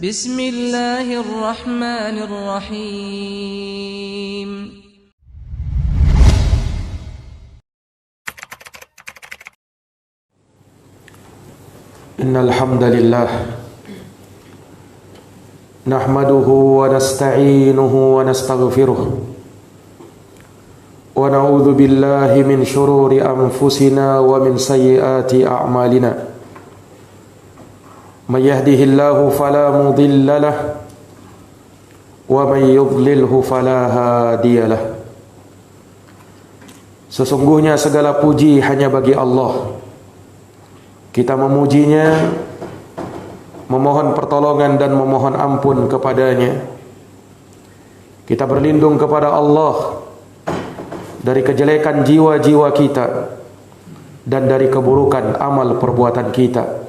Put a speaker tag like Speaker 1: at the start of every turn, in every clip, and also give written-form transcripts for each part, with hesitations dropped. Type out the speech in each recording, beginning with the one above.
Speaker 1: Bismillahirrahmanirrahim.
Speaker 2: Innal hamdalillah nahmaduhu wa nasta'inuhu wa nastaghfiruh wa na'udzu billahi min shururi anfusina wa min sayyiati a'malina. May yahdihillahu fala mudilla lahu wa may yudlilhu fala hadiyalah. Sesungguhnya segala puji hanya bagi Allah. Kita memujinya, memohon pertolongan dan memohon ampun kepadanya. Kita berlindung kepada Allah dari kejelekan jiwa-jiwa kita dan dari keburukan amal perbuatan kita.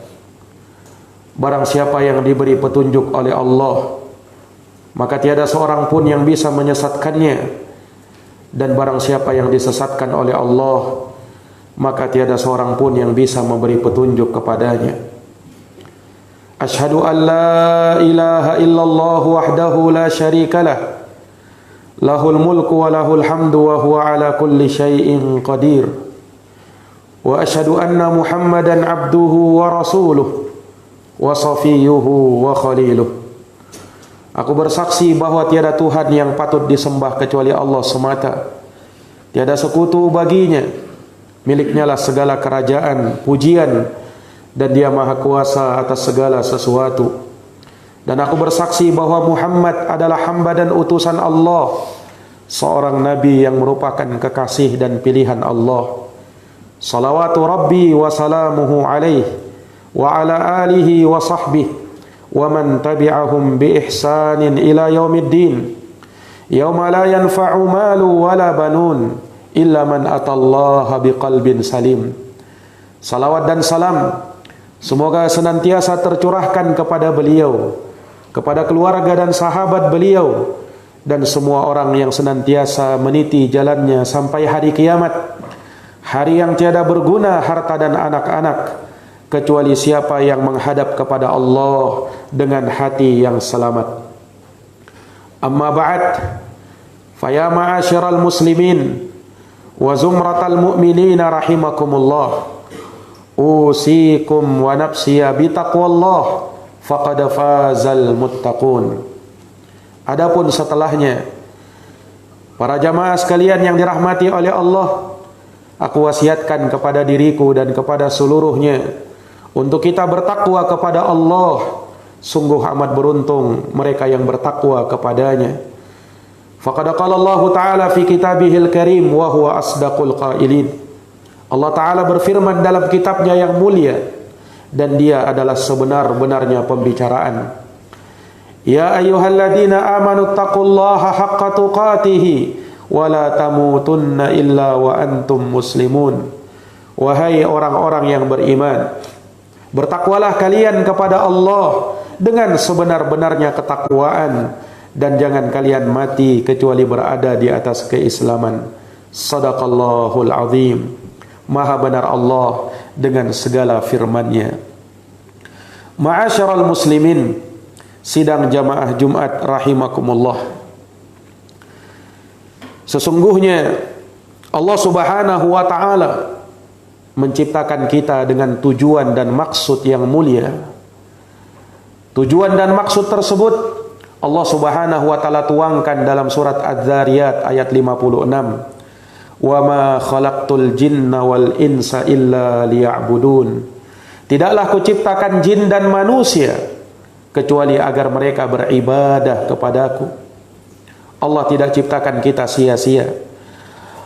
Speaker 2: Barang siapa yang diberi petunjuk oleh Allah, maka tiada seorang pun yang bisa menyesatkannya. Dan barang siapa yang disesatkan oleh Allah, maka tiada seorang pun yang bisa memberi petunjuk kepadanya. Asyhadu an la ilaha illallah wahdahu la syarikalah, lahul mulku wa lahul hamdu wa huwa ala kulli syai'in qadir. Wa asyhadu anna Muhammadan abduhu wa rasuluh wa safiyuhu wa khaliluh. Aku bersaksi bahwa tiada Tuhan yang patut disembah kecuali Allah semata. Tiada sekutu baginya. Miliknya lah segala kerajaan, pujian, dan dia maha kuasa atas segala sesuatu. Dan aku bersaksi bahwa Muhammad adalah hamba dan utusan Allah, seorang nabi yang merupakan kekasih dan pilihan Allah. Salawatu Rabbi wa salamuhu alaih wa ala alihi wa sahbihi wa man tabi'ahum bi ihsanin ila yaumiddin, yauma la yanfa'u malu wala banun illa man atallaha biqalbin salim. Salawat dan salam semoga senantiasa tercurahkan kepada beliau, kepada keluarga dan sahabat beliau, dan semua orang yang senantiasa meniti jalannya sampai hari kiamat, hari yang tiada berguna harta dan anak-anak kecuali siapa yang menghadap kepada Allah dengan hati yang selamat. Amma ba'd, fa ya ma'asyiral muslimin wa zumratal mu'minina rahimakumullah, usikum wa nafsiya bitaqwallah faqad fazal muttaqun. Adapun setelahnya, para jamaah sekalian yang dirahmati oleh Allah, aku wasiatkan kepada diriku dan kepada seluruhnya untuk kita bertakwa kepada Allah. Sungguh amat beruntung mereka yang bertakwa kepadanya. Faqad qala Allah Ta'ala fi kitabihil karim wa huwa asdaqul qailin. Allah Ta'ala berfirman dalam kitabnya yang mulia, dan dia adalah sebenar-benarnya pembicaraan. Ya ayyuhalladzina amanu taqullaha haqqa tuqatihi wa la tamutunna illa wa antum muslimun. Wahai orang-orang yang beriman, bertakwalah kalian kepada Allah dengan sebenar-benarnya ketakwaan, dan jangan kalian mati kecuali berada di atas keislaman. Sadaqallahul azim. Maha benar Allah dengan segala firman-Nya. Ma'asyiral muslimin, sidang jamaah Jumat rahimakumullah. Sesungguhnya Allah Subhanahu wa taala menciptakan kita dengan tujuan dan maksud yang mulia. Tujuan dan maksud tersebut Allah Subhanahu wa taala tuangkan dalam surat Az-Zariyat ayat 56. Wa ma khalaqtul jinna wal insa illa liya'budun. Tidaklah kuciptakan jin dan manusia kecuali agar mereka beribadah kepadaku. Allah tidak ciptakan kita sia-sia.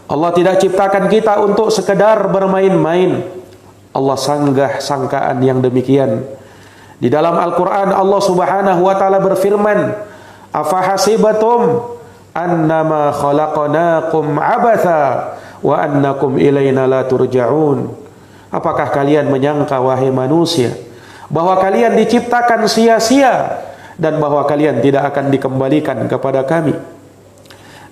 Speaker 2: Allah tidak ciptakan kita untuk sekedar bermain-main. Allah sanggah sangkaan yang demikian. Di dalam Al-Quran Allah Subhanahu wa ta'ala berfirman, afahasibatum annama khalaqnakum abatha wa annakum ilaina la turja'un. Apakah kalian menyangka wahai manusia bahwa kalian diciptakan sia-sia dan bahwa kalian tidak akan dikembalikan kepada kami?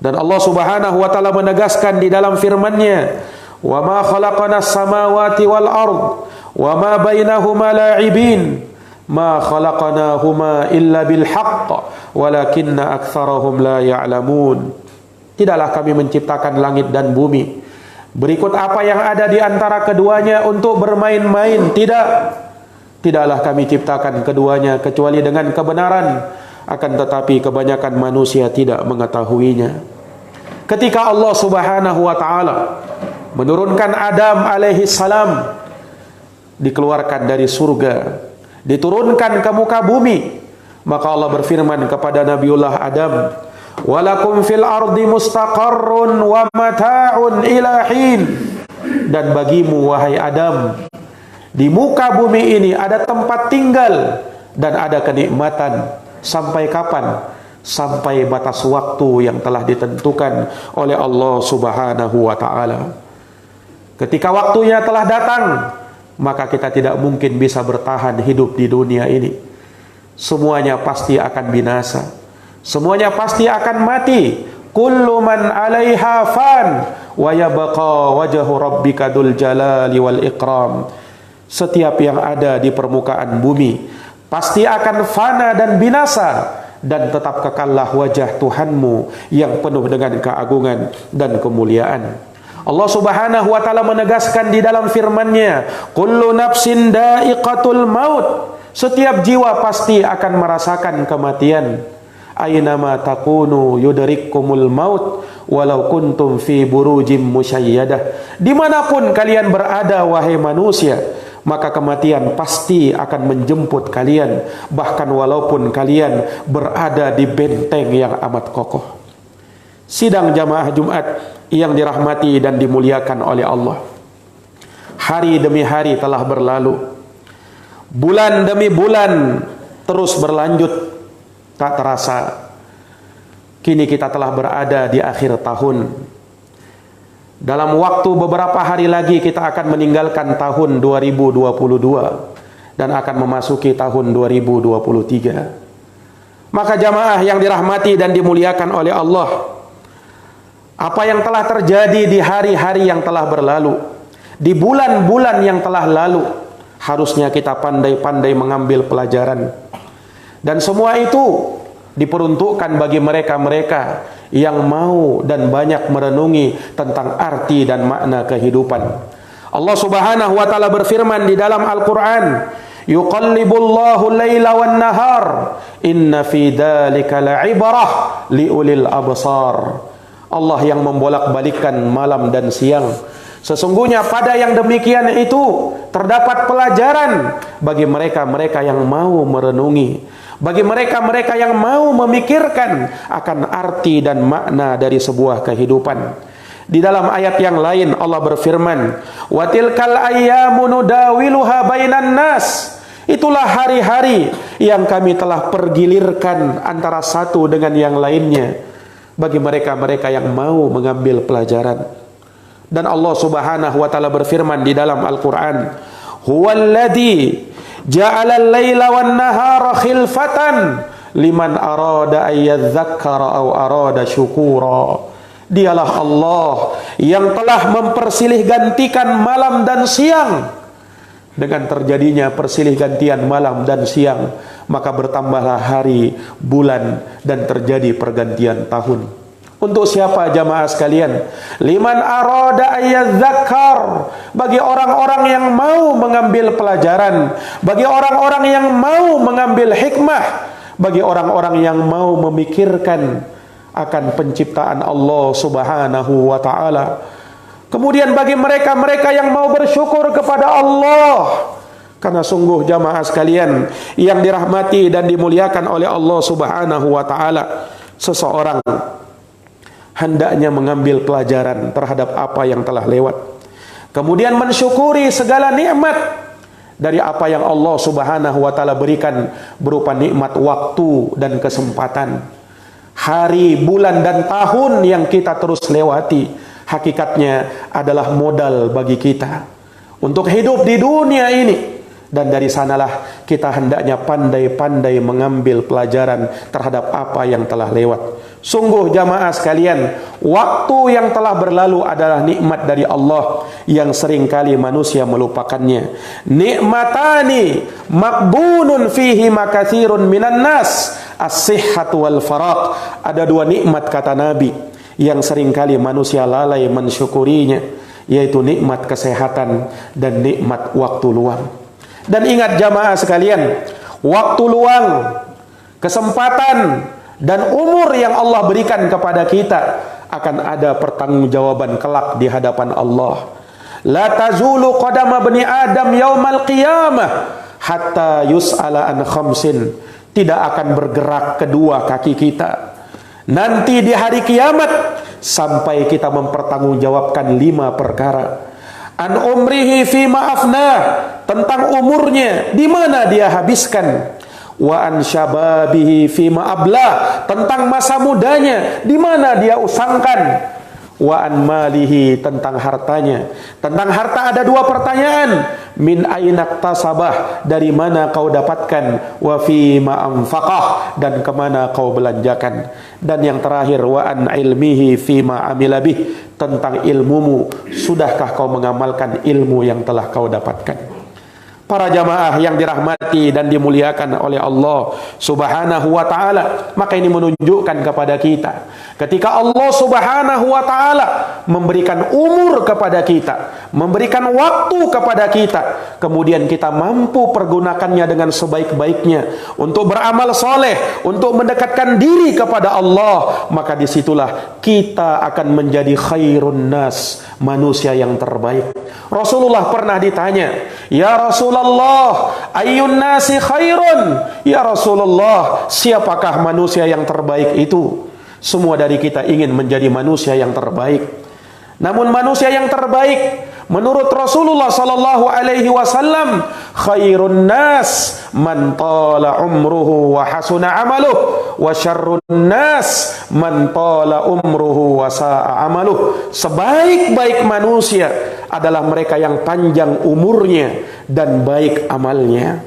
Speaker 2: Dan Allah Subhanahu wa taala menegaskan di dalam firman-Nya, "Wa ma khalaqnas samawati wal ard wa ma bainahuma la'ibin ma khalaqnahuma illa bil haqq walakinna aktsarahum la ya'lamun. Tidaklah kami menciptakan langit dan bumi berikut apa yang ada di antara keduanya untuk bermain-main. Tidaklah kami ciptakan keduanya kecuali dengan kebenaran, akan tetapi kebanyakan manusia tidak mengetahuinya. Ketika Allah Subhanahu wa taala menurunkan Adam alaihi salam, dikeluarkan dari surga, diturunkan ke muka bumi, maka Allah berfirman kepada Nabiullah Adam, walakum fil ardi mustaqarrun wa mata'un ila hin. Dan bagimu wahai Adam, di muka bumi ini ada tempat tinggal dan ada kenikmatan. Sampai kapan? Sampai batas waktu yang telah ditentukan oleh Allah Subhanahu wa taala. Ketika waktunya telah datang, maka kita tidak mungkin bisa bertahan hidup di dunia ini. Semuanya pasti akan binasa. Semuanya pasti akan mati. Kullu man 'alaiha fan wa yabqa wajhu rabbika dzul jalali wal ikram. Setiap yang ada di permukaan bumi pasti akan fana dan binasa, dan tetap kekallah wajah Tuhanmu yang penuh dengan keagungan dan kemuliaan. Allah Subhanahu wa taala menegaskan di dalam firman-Nya, kullu nafsin da'iqatul maut. Setiap jiwa pasti akan merasakan kematian. Aynama takunu yudrikkumul maut walau kuntum fi burujim musyayyadah. Dimanapun kalian berada wahai manusia, maka kematian pasti akan menjemput kalian, bahkan walaupun kalian berada di benteng yang amat kokoh. Sidang jamaah Jumat yang dirahmati dan dimuliakan oleh Allah, hari demi hari telah berlalu, bulan demi bulan terus berlanjut. Tak terasa kini kita telah berada di akhir tahun. Dalam waktu beberapa hari lagi kita akan meninggalkan tahun 2022 dan akan memasuki tahun 2023. Maka jamaah yang dirahmati dan dimuliakan oleh Allah, apa yang telah terjadi di hari-hari yang telah berlalu, di bulan-bulan yang telah lalu, harusnya kita pandai-pandai mengambil pelajaran. Dan semua itu diperuntukkan bagi mereka-mereka yang mau dan banyak merenungi tentang arti dan makna kehidupan. Allah Subhanahu wa taala berfirman di dalam Al-Qur'an, yuqallibullahu al-laila wan-nahar inna fi dzalika la'ibrah liulil absar. Allah yang membolak-balikkan malam dan siang. Sesungguhnya pada yang demikian itu terdapat pelajaran bagi mereka-mereka yang mau merenungi, bagi mereka-mereka yang mau memikirkan akan arti dan makna dari sebuah kehidupan. Di dalam ayat yang lain Allah berfirman, "Wa tilkal ayyamu nudawiluha bainan nas." Itulah hari-hari yang kami telah pergilirkan antara satu dengan yang lainnya bagi mereka-mereka yang mau mengambil pelajaran. Dan Allah Subhanahu wa taala berfirman di dalam Al-Qur'an, "Huwallazi ja'ala al-laila wan-nahara khilfatan liman arada ayyadzakkara aw arada syukura." Dialah Allah yang telah mempersilih gantikan malam dan siang. Dengan terjadinya persilih gantian malam dan siang, maka bertambahlah hari, bulan, dan terjadi pergantian tahun. Untuk siapa jamaah sekalian? Liman arada ayyadzakkar, bagi orang-orang yang mau mengambil pelajaran, bagi orang-orang yang mau mengambil hikmah, bagi orang-orang yang mau memikirkan akan penciptaan Allah Subhanahu wa taala. Kemudian bagi mereka-mereka yang mau bersyukur kepada Allah. Karena sungguh jamaah sekalian yang dirahmati dan dimuliakan oleh Allah Subhanahu wa taala, seseorang hendaknya mengambil pelajaran terhadap apa yang telah lewat, kemudian mensyukuri segala nikmat dari apa yang Allah Subhanahu wa taala berikan berupa nikmat waktu dan kesempatan. Hari, bulan, dan tahun yang kita terus lewati hakikatnya adalah modal bagi kita untuk hidup di dunia ini Dan dari sanalah kita hendaknya pandai-pandai mengambil pelajaran terhadap apa yang telah lewat. Sungguh jamaah sekalian, waktu yang telah berlalu adalah nikmat dari Allah yang seringkali manusia melupakannya. Nikmatani maqbunun fihi makatsirun minan nas, as-sihhatu wal faraq. Ada dua nikmat kata Nabi yang seringkali manusia lalai mensyukurinya, yaitu nikmat kesehatan dan nikmat waktu luang. Dan ingat jamaah sekalian, waktu luang, kesempatan dan umur yang Allah berikan kepada kita akan ada pertanggungjawaban kelak di hadapan Allah. La tazulu qadama bani Adam yaumal qiyamah hatta yus'ala an khamsin. Tidak akan bergerak kedua kaki kita nanti di hari kiamat sampai kita mempertanggungjawabkan 5 perkara. An umrihi fima afnah, tentang umurnya di mana dia habiskan. Wa an syababihi fima abla, tentang masa mudanya di mana dia usangkan. Wa an malihi, tentang hartanya. Tentang harta ada 2 pertanyaan. Min ainak tasabah, dari mana kau dapatkan. Wa fima anfaqah, dan kemana kau belanjakan. Dan yang terakhir, wa an ilmihi fima amilabih, tentang ilmumu, sudahkah kau mengamalkan ilmu yang telah kau dapatkan. Para jamaah yang dirahmati dan dimuliakan oleh Allah Subhanahu wa ta'ala, maka ini menunjukkan kepada kita, ketika Allah Subhanahu wa ta'ala memberikan umur kepada kita, memberikan waktu kepada kita, kemudian kita mampu pergunakannya dengan sebaik-baiknya untuk beramal soleh, untuk mendekatkan diri kepada Allah, maka disitulah kita akan menjadi khairun nas, manusia yang terbaik. Rasulullah pernah ditanya, ya Rasulullah, ayyun nasi khairun? Ya Rasulullah, siapakah manusia yang terbaik itu? Semua dari kita ingin menjadi manusia yang terbaik. Namun manusia yang terbaik menurut Rasulullah sallallahu alaihi wasallam, khairun nas man tala umruhu wa hasuna amaluh, wa syarrun nas man tala umruhu wa sa'a amaluh. Sebaik-baik manusia adalah mereka yang panjang umurnya dan baik amalnya.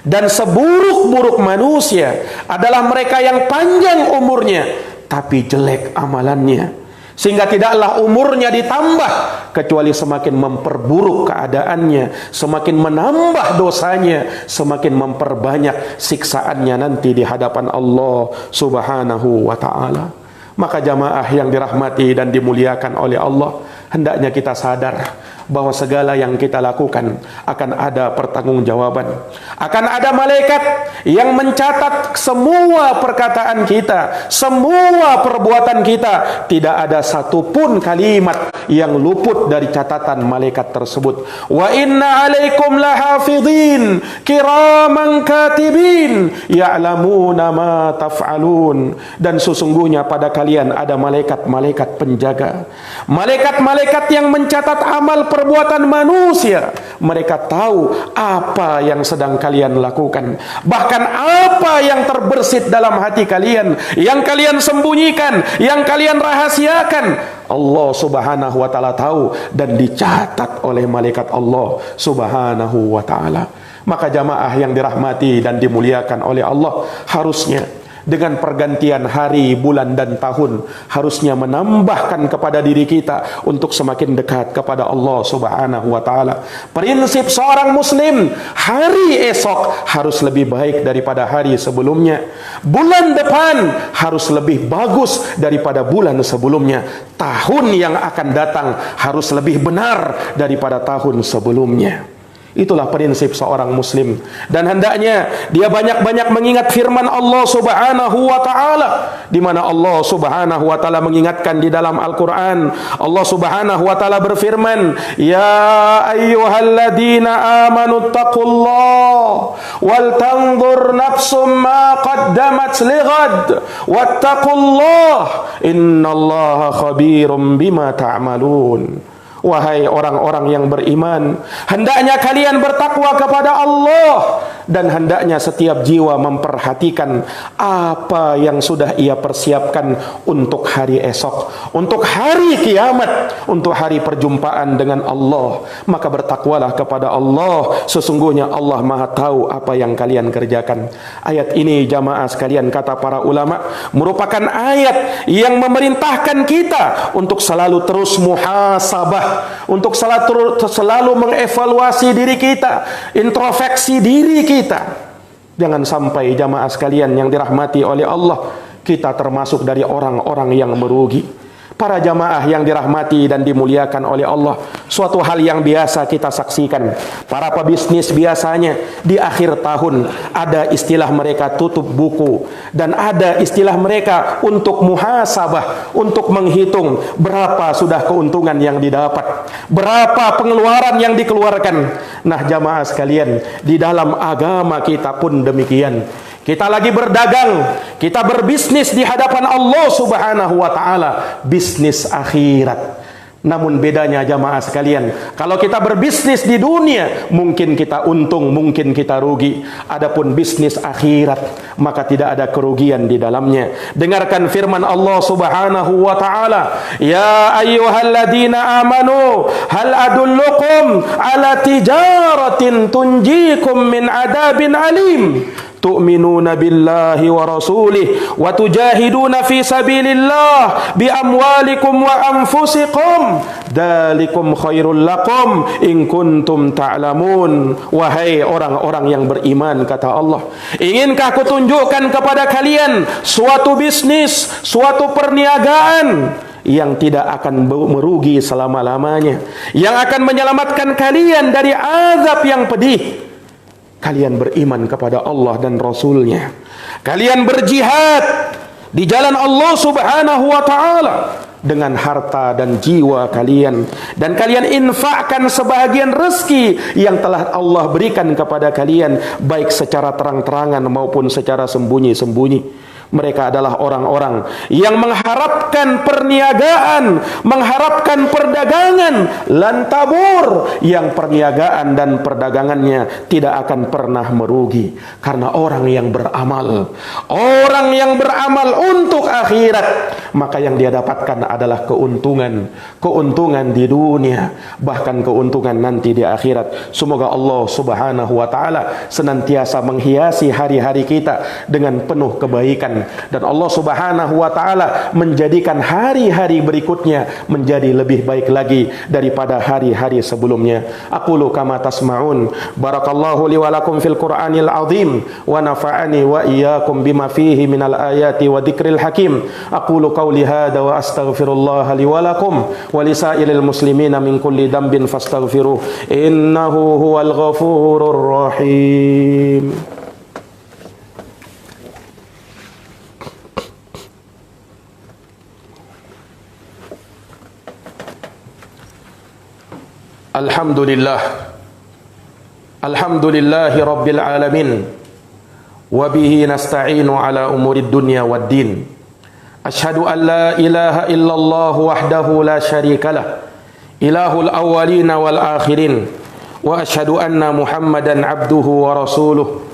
Speaker 2: Dan seburuk-buruk manusia adalah mereka yang panjang umurnya tapi jelek amalannya. Sehingga tidaklah umurnya ditambah kecuali semakin memperburuk keadaannya, semakin menambah dosanya, semakin memperbanyak siksaannya nanti di hadapan Allah Subhanahu wa ta'ala. Maka jamaah yang dirahmati dan dimuliakan oleh Allah, hendaknya kita sadar bahwa segala yang kita lakukan akan ada pertanggungjawaban. Akan ada malaikat yang mencatat semua perkataan kita, semua perbuatan kita. Tidak ada satupun kalimat yang luput dari catatan malaikat tersebut. Wa inna alaikum lahafidhin kiraman katibin ya'lamuna ma taf'alun. Dan sesungguhnya pada kalian ada malaikat-malaikat penjaga, malaikat-malaikat yang mencatat amal perbuatan manusia. Mereka tahu apa yang sedang kalian lakukan, bahkan apa yang terbersit dalam hati kalian, yang kalian sembunyikan, yang kalian rahasiakan. Allah Subhanahu wa ta'ala tahu dan dicatat oleh malaikat Allah Subhanahu wa ta'ala. Maka jamaah yang dirahmati dan dimuliakan oleh Allah, harusnya dengan pergantian hari, bulan dan tahun, harusnya menambahkan kepada diri kita untuk semakin dekat kepada Allah Subhanahu wa ta'ala. Prinsip seorang muslim, hari esok harus lebih baik daripada hari sebelumnya. Bulan depan harus lebih bagus daripada bulan sebelumnya. Tahun yang akan datang harus lebih benar daripada tahun sebelumnya. Itulah prinsip seorang muslim. Dan hendaknya dia banyak-banyak mengingat firman Allah Subhanahu wa ta'ala, di mana Allah Subhanahu wa ta'ala mengingatkan di dalam Al-Quran. Allah Subhanahu wa ta'ala berfirman, ya ayyuhalladzina amanu taqullah wal tanzur nafsum ma qaddamat lighad wattaqullah innallaha khabirum bima ta'malun. Wahai orang-orang yang beriman, hendaknya kalian bertakwa kepada Allah, dan hendaknya setiap jiwa memperhatikan apa yang sudah ia persiapkan untuk hari esok, untuk hari kiamat, untuk hari perjumpaan dengan Allah. Maka bertakwalah kepada Allah, sesungguhnya Allah Maha tahu apa yang kalian kerjakan. Ayat ini jamaah sekalian, kata para ulama, merupakan ayat yang memerintahkan kita untuk selalu terus muhasabah, untuk selalu mengevaluasi diri kita, introspeksi diri kita. Jangan sampai jamaah sekalian yang dirahmati oleh Allah, kita termasuk dari orang-orang yang merugi. Para jamaah yang dirahmati dan dimuliakan oleh Allah, suatu hal yang biasa kita saksikan. Para pebisnis biasanya di akhir tahun ada istilah mereka tutup buku, dan ada istilah mereka untuk muhasabah, untuk menghitung berapa sudah keuntungan yang didapat, berapa pengeluaran yang dikeluarkan. Nah jamaah sekalian, di dalam agama kita pun demikian. Kita lagi berdagang, kita berbisnis di hadapan Allah Subhanahu wa taala, bisnis akhirat. Namun bedanya jamaah sekalian, kalau kita berbisnis di dunia, mungkin kita untung, mungkin kita rugi. Adapun bisnis akhirat, maka tidak ada kerugian di dalamnya. Dengarkan firman Allah Subhanahu wa taala, ya ayyuhalladzina amanu hal adullukum ala tijaratin tunjikum min adabin alim tu'minuna billahi wa rasulih wa tujahiduna fi sabilillah bi amwalikum wa anfusikum dzalikum khairul lakum in kuntum ta'lamun. Wahai orang-orang yang beriman, kata Allah, inginkah kutunjukkan kepada kalian suatu bisnis, suatu perniagaan yang tidak akan merugi selama-lamanya, yang akan menyelamatkan kalian dari azab yang pedih. Kalian beriman kepada Allah dan Rasulnya, kalian berjihad di jalan Allah Subhanahu wa ta'ala dengan harta dan jiwa kalian, dan kalian infakkan sebahagian rezeki yang telah Allah berikan kepada kalian, baik secara terang-terangan maupun secara sembunyi-sembunyi. Mereka adalah orang-orang yang mengharapkan perniagaan, mengharapkan perdagangan lantabur, yang perniagaan dan perdagangannya tidak akan pernah merugi. Karena orang yang beramal untuk akhirat, maka yang dia dapatkan adalah keuntungan di dunia, bahkan keuntungan nanti di akhirat. Semoga Allah Subhanahu wa ta'ala senantiasa menghiasi hari-hari kita dengan penuh kebaikan, dan Allah Subhanahu wa ta'ala menjadikan hari-hari berikutnya menjadi lebih baik lagi daripada hari-hari sebelumnya. Aqulu kama tasma'un. Barakallahu li wa lakum fil Qur'anil azim, wa nafa'ani wa iyyakum bima fihi minal ayati wa dzikril hakim. Aqulu qawli hadza wa astaghfirullah li wa lakum wa lisairil muslimina min kulli dhanbin fastaghfiruh innahu huwal ghafurur rahim. Alhamdulillahi rabbil alamin, wa bihi nasta'inu ala umurid dunya wad din. Asyhadu an la ilaha illallah wahdahu la syarikalah, ilahul awwalina wal akhirin, wa asyhadu anna Muhammadan abduhu wa rasuluh,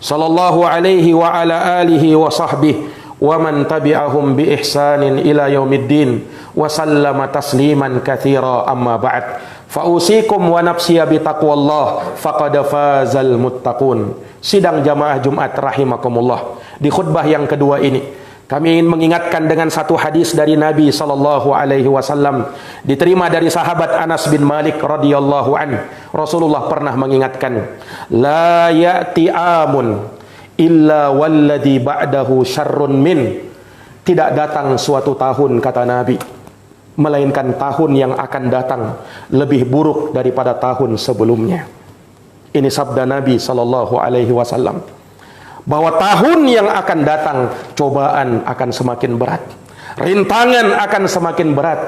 Speaker 2: sallallahu alaihi wa ala alihi wa sahbihi wa man tabi'ahum bi ihsanin ila yaumiddin, wa sallama tasliman katsira. Amma ba'd. Fa'usikum wa nafsiya bitaqwallah faqad fazal muttaqun. Sidang jamaah Jumat rahimakumullah, di khutbah yang kedua ini kami ingin mengingatkan dengan satu hadis dari Nabi sallallahu alaihi wasallam, diterima dari sahabat Anas bin Malik radhiyallahu an. Rasulullah pernah mengingatkan, la ya'ti amun illa walladhi ba'dahu syarrun min. Tidak datang suatu tahun, kata Nabi, melainkan tahun yang akan datang lebih buruk daripada tahun sebelumnya. Ini sabda Nabi sallallahu alaihi wasallam, bahwa tahun yang akan datang cobaan akan semakin berat, rintangan akan semakin berat,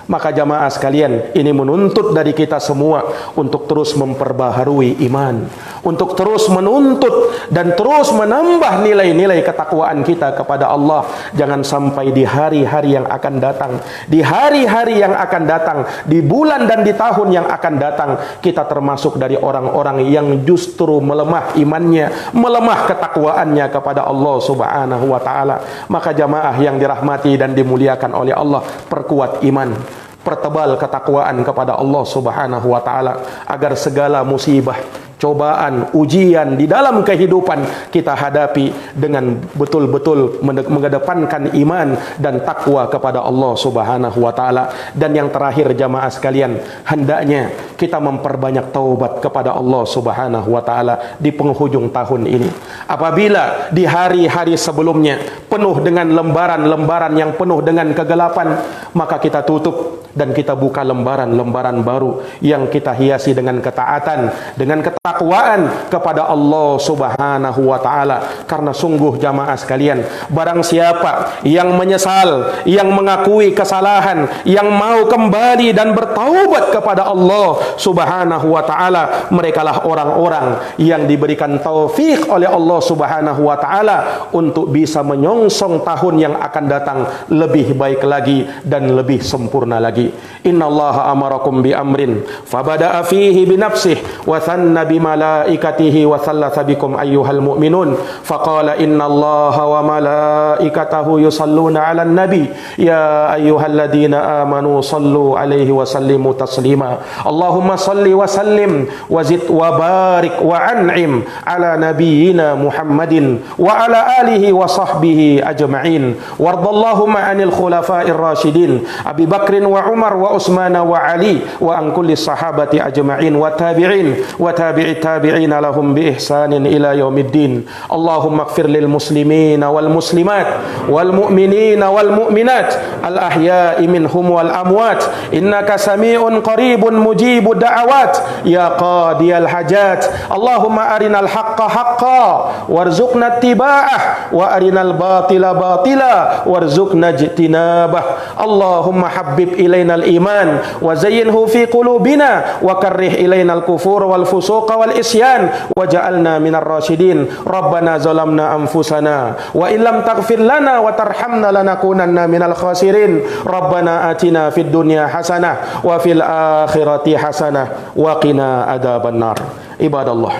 Speaker 2: Maka jamaah sekalian, ini menuntut dari kita semua untuk terus memperbaharui iman, untuk terus menuntut dan terus menambah nilai-nilai ketakwaan kita kepada Allah. Jangan sampai di hari-hari yang akan datang, di hari-hari yang akan datang, di bulan dan di tahun yang akan datang, kita termasuk dari orang-orang yang justru melemah imannya, melemah ketakwaannya kepada Allah Subhanahu wa ta'ala. Maka jamaah yang dirahmati dan dimuliakan oleh Allah, perkuat iman, pertebal ketakwaan kepada Allah Subhanahu wa ta'ala, agar segala musibah, cobaan, ujian di dalam kehidupan kita hadapi dengan betul-betul mengedepankan iman dan takwa kepada Allah Subhanahu wa ta'ala. Dan yang terakhir jamaah sekalian, hendaknya kita memperbanyak taubat kepada Allah Subhanahu wa ta'ala di penghujung tahun ini. Apabila di hari-hari sebelumnya penuh dengan lembaran-lembaran yang penuh dengan kegelapan, maka kita tutup dan kita buka lembaran-lembaran baru yang kita hiasi dengan ketaatan, dengan ketakwaan kepada Allah Subhanahu wa ta'ala. Karena sungguh jamaah sekalian, barang siapa yang menyesal, yang mengakui kesalahan, yang mau kembali dan bertaubat kepada Allah Subhanahu wa ta'ala, merekalah orang-orang yang diberikan taufik oleh Allah Subhanahu wa ta'ala untuk bisa menyongsong tahun yang akan datang lebih baik lagi dan lebih sempurna lagi. Inna Allah amarakum bi amrin fabada'a fihi bi nafsihi wa thanna bi malaikatihi wa thalatha bikum ayyuhal mu'minun faqala inna Allah wa malaikatahu yusalluna 'alan nabi ya ayyuhalladhina amanu sallu 'alaihi wa sallimu taslima. Allahumma salli wa sallim wa zid wa barik wa an'im 'ala nabiyyina Muhammadin wa 'ala alihi wa sahbihi ajma'in. Wardallahumma 'anil khulafa'ir rasyidin Abi Bakrin wa Umar wa Utsman wa Ali wa an kulli sahabati ajma'in wa tabi'in wa tabi'i tabi'ina lahum bi ihsanin ila yaumiddin. Allahumma ighfir lil muslimin wal muslimat wal mu'minin wal mu'minat al ahya'i minhum wal amwat innaka sami'un qaribun mujibud da'awat ya qadiyal hajat. Allahumma arinal haqqa haqqan warzuqna ittiba'ah wa arinal batila batila warzuqna ijtinabah. Allahumma habbib ilainal iman wa zayyinhu fi qulubina wa karrih ilainal kufur wal fusuqa wal isyan waj'alna minar rasyidin. Rabbana zalamna anfusana wa illam taghfir lana wa tarhamna lanakunanna minal khasirin. Rabbana atina fid dunya hasanah wa fil akhirati hasanah wa qina adzaban nar. Ibadallah,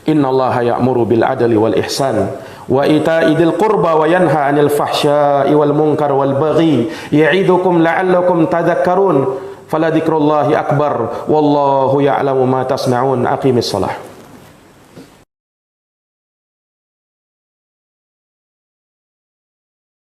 Speaker 2: innallaha ya'muru bil adli wal ihsan wa ita'i dzil qurba wa yanha 'anil fahsya'i wal munkar wal baghi ya'idukum la'allakum tadhakkarun. Fala dzikrullahi akbar wallahu ya'lamu ma tasna'un. Aqimis shalah.